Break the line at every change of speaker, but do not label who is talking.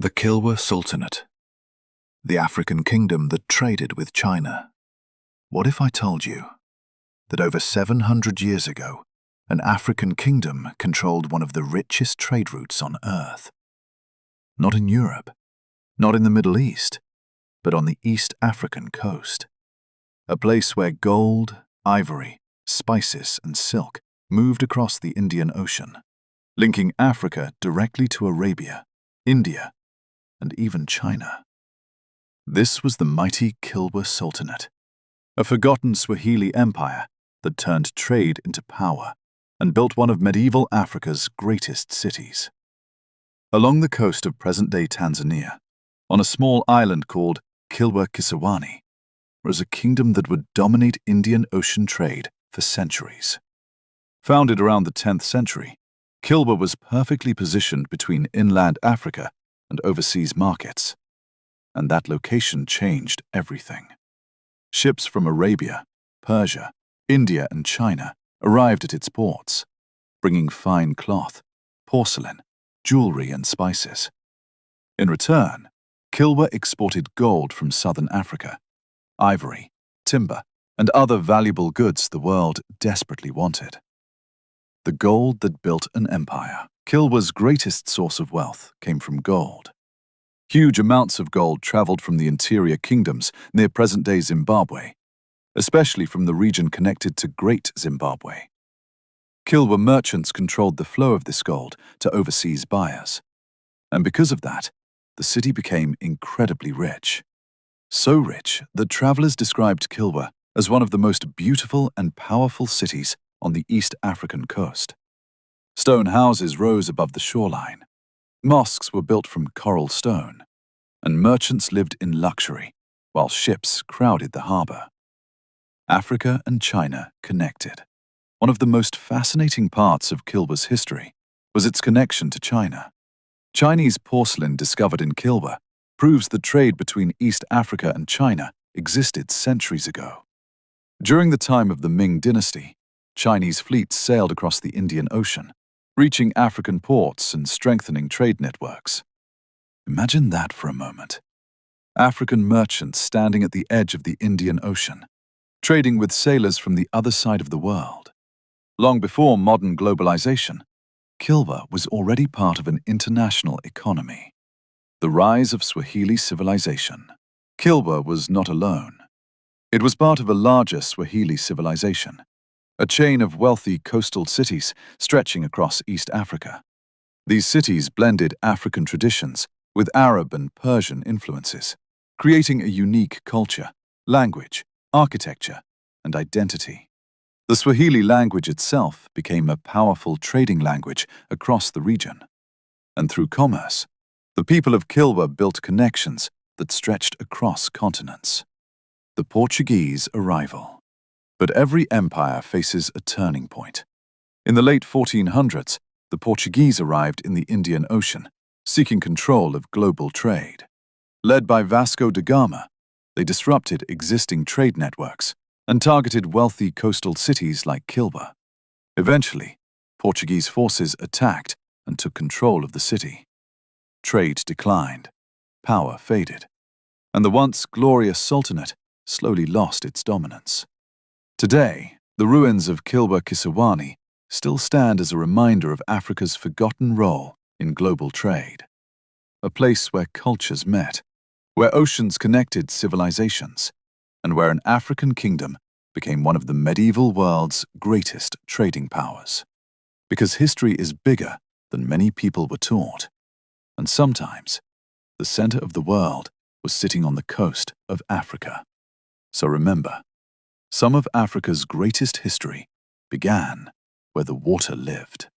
The Kilwa Sultanate, the African kingdom that traded with China. What if I told you that over 700 years ago, an African kingdom controlled one of the richest trade routes on Earth? Not in Europe, not in the Middle East, but on the East African coast. A place where gold, ivory, spices, and silk moved across the Indian Ocean, linking Africa directly to Arabia, India, and even China. This was the mighty Kilwa Sultanate, a forgotten Swahili empire that turned trade into power and built one of medieval Africa's greatest cities. Along the coast of present-day Tanzania, on a small island called Kilwa Sultanate, was a kingdom that would dominate Indian Ocean trade for centuries. Founded around the 10th century, Kilwa was perfectly positioned between inland Africa and overseas markets, and that location changed everything. Ships from Arabia, Persia, India, and China arrived at its ports, bringing fine cloth, porcelain, jewelry, and spices. In return, Kilwa exported gold from southern Africa, ivory, timber, and other valuable goods the world desperately wanted. The gold that built an empire. Kilwa's greatest source of wealth came from gold. Huge amounts of gold traveled from the interior kingdoms near present-day Zimbabwe, especially from the region connected to Great Zimbabwe. Kilwa merchants controlled the flow of this gold to overseas buyers, and because of that, the city became incredibly rich. So rich that travelers described Kilwa as one of the most beautiful and powerful cities on the East African coast. Stone houses rose above the shoreline, mosques were built from coral stone, and merchants lived in luxury while ships crowded the harbor. Africa and China connected. One of the most fascinating parts of Kilwa's history was its connection to China. Chinese porcelain discovered in Kilwa proves the trade between East Africa and China existed centuries ago. During the time of the Ming dynasty, Chinese fleets sailed across the Indian Ocean, reaching African ports and strengthening trade networks. Imagine that for a moment. African merchants standing at the edge of the Indian Ocean, trading with sailors from the other side of the world. Long before modern globalization, Kilwa was already part of an international economy. The rise of Swahili civilization. Kilwa was not alone. It was part of a larger Swahili civilization, a chain of wealthy coastal cities stretching across East Africa. These cities blended African traditions with Arab and Persian influences, creating a unique culture, language, architecture, and identity. The Swahili language itself became a powerful trading language across the region. And through commerce, the people of Kilwa built connections that stretched across continents. The Portuguese arrival. But every empire faces a turning point. In the late 1400s, the Portuguese arrived in the Indian Ocean, seeking control of global trade. Led by Vasco da Gama, they disrupted existing trade networks and targeted wealthy coastal cities like Kilwa. Eventually, Portuguese forces attacked and took control of the city. Trade declined, power faded, and the once glorious sultanate slowly lost its dominance. Today, the ruins of Kilwa Sultanate still stand as a reminder of Africa's forgotten role in global trade. A place where cultures met, where oceans connected civilizations, and where an African kingdom became one of the medieval world's greatest trading powers. Because history is bigger than many people were taught, and sometimes the center of the world was sitting on the coast of Africa. So remember, some of Africa's greatest history began where the water lived.